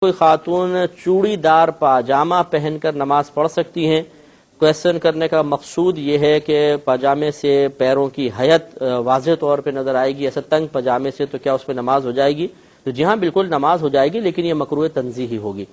کوئی خاتون چوڑی دار پاجامہ پہن کر نماز پڑھ سکتی ہیں؟ کویشچن کرنے کا مقصود یہ ہے کہ پاجامے سے پیروں کی حیت واضح طور پہ نظر آئے گی، ایسا تنگ پاجامے سے تو کیا اس پہ نماز ہو جائے گی؟ تو جی ہاں، بالکل نماز ہو جائے گی، لیکن یہ مکروہ تنزیہی ہوگی،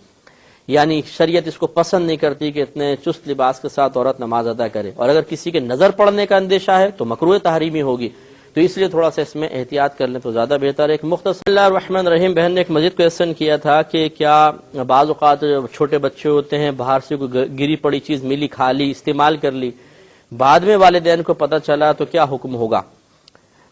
یعنی شریعت اس کو پسند نہیں کرتی کہ اتنے چست لباس کے ساتھ عورت نماز ادا کرے، اور اگر کسی کے نظر پڑنے کا اندیشہ ہے تو مکروہ تحریمی ہوگی، تو اس لیے تھوڑا سا اس میں احتیاط کر لیں تو زیادہ بہتر ہے۔ ایک مختصر اللہ الرحمن الرحیم بہن نے ایک مزید کویشچن کیا تھا کہ کیا بعض اوقات چھوٹے بچے ہوتے ہیں، باہر سے کوئی گری پڑی چیز ملی، کھا لی، استعمال کر لی، بعد میں والدین کو پتہ چلا تو کیا حکم ہوگا؟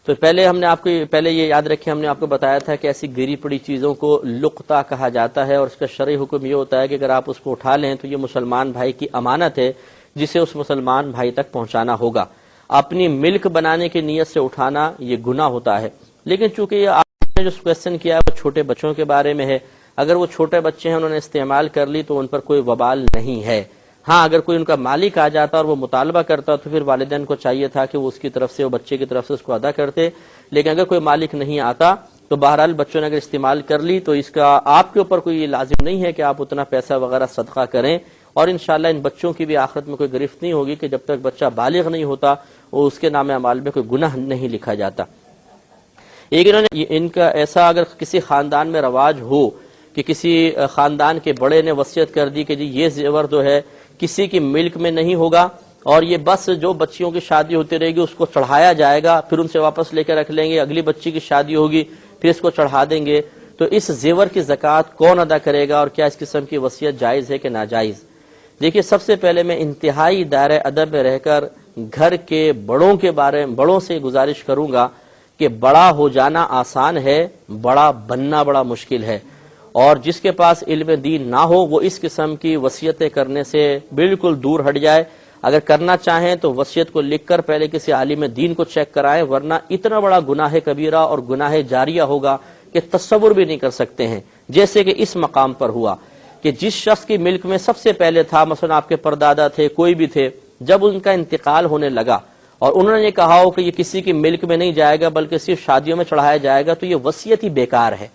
تو پہلے یہ یاد رکھیں، ہم نے آپ کو بتایا تھا کہ ایسی گری پڑی چیزوں کو لقطہ کہا جاتا ہے، اور اس کا شرعی حکم یہ ہوتا ہے کہ اگر آپ اس کو اٹھا لیں تو یہ مسلمان بھائی کی امانت ہے جسے اس مسلمان بھائی تک پہنچانا ہوگا۔ اپنی ملک بنانے کی نیت سے اٹھانا یہ گناہ ہوتا ہے، لیکن چونکہ یہ آپ نے جو کویشچن کیا وہ چھوٹے بچوں کے بارے میں ہے، اگر وہ چھوٹے بچے ہیں انہوں نے استعمال کر لی تو ان پر کوئی وبال نہیں ہے۔ ہاں، اگر کوئی ان کا مالک آ جاتا اور وہ مطالبہ کرتا تو پھر والدین کو چاہیے تھا کہ وہ اس کی طرف سے، وہ بچے کی طرف سے اس کو ادا کرتے، لیکن اگر کوئی مالک نہیں آتا تو بہرحال بچوں نے اگر استعمال کر لی تو اس کا آپ کے اوپر کوئی لازم نہیں ہے کہ آپ اتنا پیسہ وغیرہ صدقہ کریں، اور انشاءاللہ ان بچوں کی بھی آخرت میں کوئی گرفت نہیں ہوگی کہ جب تک بچہ بالغ نہیں ہوتا وہ اس کے نام اعمال میں کوئی گناہ نہیں لکھا جاتا۔ ایک انہوں نے ان کا ایسا اگر کسی خاندان میں رواج ہو کہ کسی خاندان کے بڑے نے وصیت کر دی کہ جی یہ زیور جو ہے کسی کی ملک میں نہیں ہوگا، اور یہ بس جو بچیوں کی شادی ہوتی رہے گی اس کو چڑھایا جائے گا، پھر ان سے واپس لے کے رکھ لیں گے، اگلی بچی کی شادی ہوگی پھر اس کو چڑھا دیں گے، تو اس زیور کی زکوٰۃ کون ادا کرے گا، اور کیا اس قسم کی وصیت جائز ہے کہ ناجائز؟ دیکھیے، سب سے پہلے میں انتہائی دائرہ ادب میں رہ کر گھر کے بڑوں سے گزارش کروں گا کہ بڑا ہو جانا آسان ہے، بڑا بننا بڑا مشکل ہے، اور جس کے پاس علم دین نہ ہو وہ اس قسم کی وصیتیں کرنے سے بالکل دور ہٹ جائے۔ اگر کرنا چاہیں تو وصیت کو لکھ کر پہلے کسی عالم دین کو چیک کرائیں، ورنہ اتنا بڑا گناہ کبیرہ اور گناہ جاریہ ہوگا کہ تصور بھی نہیں کر سکتے ہیں۔ جیسے کہ اس مقام پر ہوا کہ جس شخص کی ملک میں سب سے پہلے تھا، مثلا آپ کے پردادا تھے، کوئی بھی تھے، جب ان کا انتقال ہونے لگا اور انہوں نے یہ کہا ہو کہ یہ کسی کی ملک میں نہیں جائے گا بلکہ صرف شادیوں میں چڑھایا جائے گا، تو یہ وصیت ہی بیکار ہے،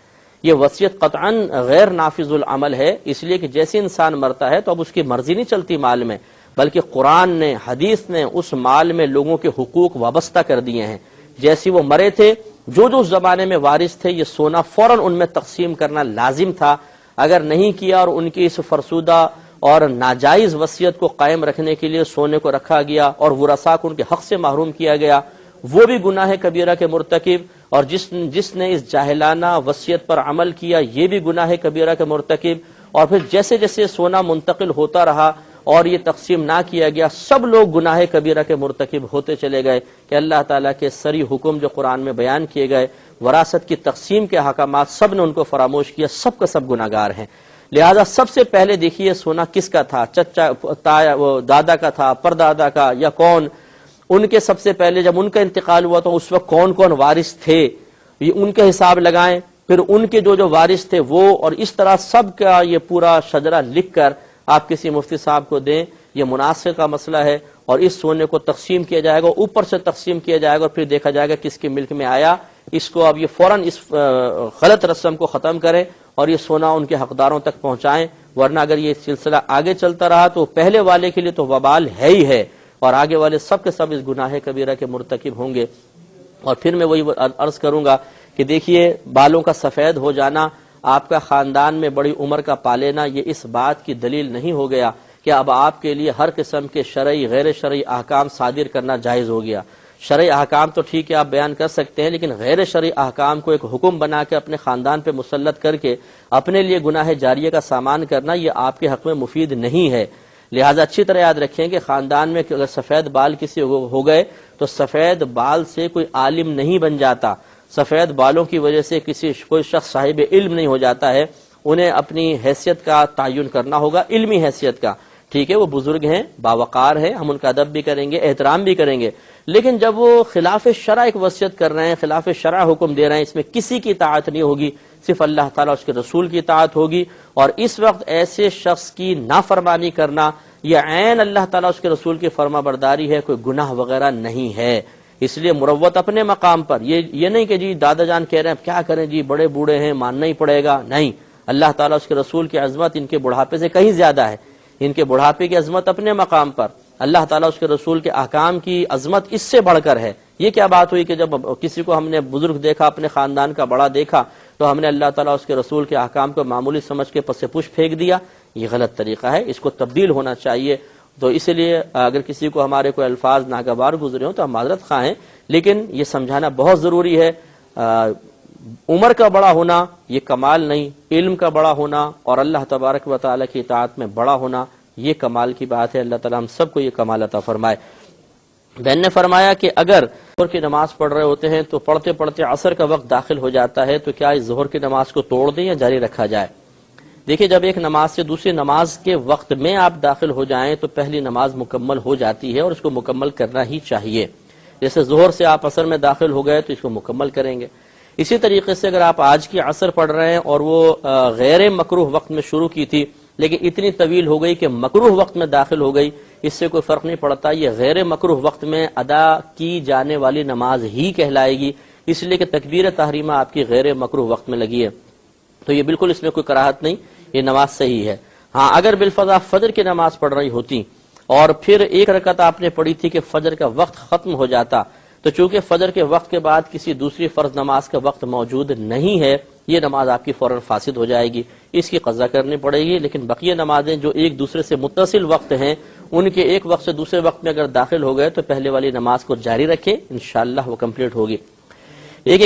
یہ وصیت قطعاً غیر نافذ العمل ہے، اس لیے کہ جیسے انسان مرتا ہے تو اب اس کی مرضی نہیں چلتی مال میں، بلکہ قرآن نے، حدیث نے اس مال میں لوگوں کے حقوق وابستہ کر دیے ہیں۔ جیسے وہ مرے تھے، جو اس زمانے میں وارث تھے، یہ سونا فوراً ان میں تقسیم کرنا لازم تھا، اگر نہیں کیا اور ان کی اس فرسودہ اور ناجائز وصیت کو قائم رکھنے کے لیے سونے کو رکھا گیا اور ورثاء کو ان کے حق سے محروم کیا گیا، وہ بھی گناہ کبیرہ کے مرتکب، اور جس نے اس جاہلانہ وصیت پر عمل کیا یہ بھی گناہ کبیرہ کے مرتکب، اور پھر جیسے جیسے سونا منتقل ہوتا رہا اور یہ تقسیم نہ کیا گیا، سب لوگ گناہ کبیرہ کے مرتکب ہوتے چلے گئے کہ اللہ تعالیٰ کے صریح حکم جو قرآن میں بیان کیے گئے، وراثت کی تقسیم کے احکامات سب نے ان کو فراموش کیا، سب کا سب گناہگار ہیں۔ لہذا سب سے پہلے دیکھیے سونا کس کا تھا، چچا دادا کا تھا، پردادا کا، یا کون؟ ان کے سب سے پہلے جب ان کا انتقال ہوا تو اس وقت کون کون وارث تھے، یہ ان کے حساب لگائیں، پھر ان کے جو وارث تھے وہ، اور اس طرح سب کا یہ پورا شجرہ لکھ کر آپ کسی مفتی صاحب کو دیں، یہ مناسب کا مسئلہ ہے، اور اس سونے کو تقسیم کیا جائے گا، اوپر سے تقسیم کیا جائے گا، اور پھر دیکھا جائے گا کس کی ملک میں آیا۔ اس کو اب یہ فوراً اس غلط رسم کو ختم کریں اور یہ سونا ان کے حقداروں تک پہنچائیں، ورنہ اگر یہ سلسلہ آگے چلتا رہا تو پہلے والے کے لیے تو وبال ہے ہی ہے، اور آگے والے سب کے سب اس گناہ کبیرہ کے مرتکب ہوں گے۔ اور پھر میں وہی عرض کروں گا کہ دیکھیے، بالوں کا سفید ہو جانا، آپ کا خاندان میں بڑی عمر کا پا لینا، یہ اس بات کی دلیل نہیں ہو گیا کہ اب آپ کے لیے ہر قسم کے شرعی غیر شرعی احکام صادر کرنا جائز ہو گیا۔ شرعی احکام تو ٹھیک ہے آپ بیان کر سکتے ہیں، لیکن غیر شرعی احکام کو ایک حکم بنا کے اپنے خاندان پہ مسلط کر کے اپنے لیے گناہ جاریہ کا سامان کرنا، یہ آپ کے حق میں مفید نہیں ہے۔ لہذا اچھی طرح یاد رکھیں کہ خاندان میں اگر سفید بال کسی ہو گئے تو سفید بال سے کوئی عالم نہیں بن جاتا، سفید بالوں کی وجہ سے کوئی شخص صاحب علم نہیں ہو جاتا ہے، انہیں اپنی حیثیت کا تعین کرنا ہوگا، علمی حیثیت کا۔ ٹھیک ہے، وہ بزرگ ہیں، باوقار ہیں، ہم ان کا ادب بھی کریں گے، احترام بھی کریں گے، لیکن جب وہ خلاف شرع ایک وصیت کر رہے ہیں، خلاف شرع حکم دے رہے ہیں، اس میں کسی کی اطاعت نہیں ہوگی، صرف اللہ تعالیٰ اس کے رسول کی اطاعت ہوگی، اور اس وقت ایسے شخص کی نافرمانی کرنا یہ عین اللہ تعالیٰ اس کے رسول کی فرما برداری ہے، کوئی گناہ وغیرہ نہیں ہے۔ اس لیے مروت اپنے مقام پر، یہ نہیں کہ جی دادا جان کہہ رہے ہیں کیا کریں جی، بڑے بوڑھے ہیں، ماننا ہی پڑے گا، نہیں، اللہ تعالیٰ اس کے رسول کی عظمت ان کے بڑھاپے سے کہیں زیادہ ہے. ان کے بڑھاپے کی عظمت اپنے مقام پر، اللہ تعالیٰ اس کے رسول کے احکام کی عظمت اس سے بڑھ کر ہے. یہ کیا بات ہوئی کہ جب کسی کو ہم نے بزرگ دیکھا، اپنے خاندان کا بڑا دیکھا، تو ہم نے اللہ تعالیٰ اس کے رسول کے احکام کو معمولی سمجھ کے پس پش پھینک دیا؟ یہ غلط طریقہ ہے، اس کو تبدیل ہونا چاہیے. تو اس لیے اگر کسی کو ہمارے کوئی الفاظ ناگوار گزرے ہوں تو ہم معذرت خواہ ہیں، لیکن یہ سمجھانا بہت ضروری ہے. عمر کا بڑا ہونا یہ کمال نہیں، علم کا بڑا ہونا اور اللہ تبارک و تعالیٰ کی اطاعت میں بڑا ہونا یہ کمال کی بات ہے. اللہ تعالیٰ ہم سب کو یہ کمال عطا فرمائے. بہن نے فرمایا کہ اگر ظہر کی نماز پڑھ رہے ہوتے ہیں تو پڑھتے پڑھتے عصر کا وقت داخل ہو جاتا ہے، تو کیا اس ظہر کی نماز کو توڑ دیں یا جاری رکھا جائے؟ دیکھیں، جب ایک نماز سے دوسری نماز کے وقت میں آپ داخل ہو جائیں تو پہلی نماز مکمل ہو جاتی ہے اور اس کو مکمل کرنا ہی چاہیے. جیسے ظہر سے آپ عصر میں داخل ہو گئے تو اس کو مکمل کریں گے. اسی طریقے سے اگر آپ آج کی عصر پڑھ رہے ہیں اور وہ غیر مکروہ وقت میں شروع کی تھی لیکن اتنی طویل ہو گئی کہ مکروہ وقت میں داخل ہو گئی، اس سے کوئی فرق نہیں پڑتا، یہ غیر مکروہ وقت میں ادا کی جانے والی نماز ہی کہلائے گی، اس لیے کہ تکبیر تحریمہ آپ کی غیر مکروہ وقت میں لگی ہے. تو یہ بالکل اس میں کوئی کراہت نہیں، یہ نماز صحیح ہے. ہاں، اگر بالفضا فجر کی نماز پڑھ رہی ہوتی اور پھر ایک رکعت آپ نے پڑھی تھی کہ فجر کا وقت ختم ہو جاتا، تو چونکہ فجر کے وقت کے بعد کسی دوسری فرض نماز کا وقت موجود نہیں ہے، یہ نماز آپ کی فوراً فاسد ہو جائے گی، اس کی قضا کرنی پڑے گی. لیکن بقیہ نمازیں جو ایک دوسرے سے متصل وقت ہیں، ان کے ایک وقت سے دوسرے وقت میں اگر داخل ہو گئے تو پہلے والی نماز کو جاری رکھیں، انشاءاللہ وہ کمپلیٹ ہوگی. ایک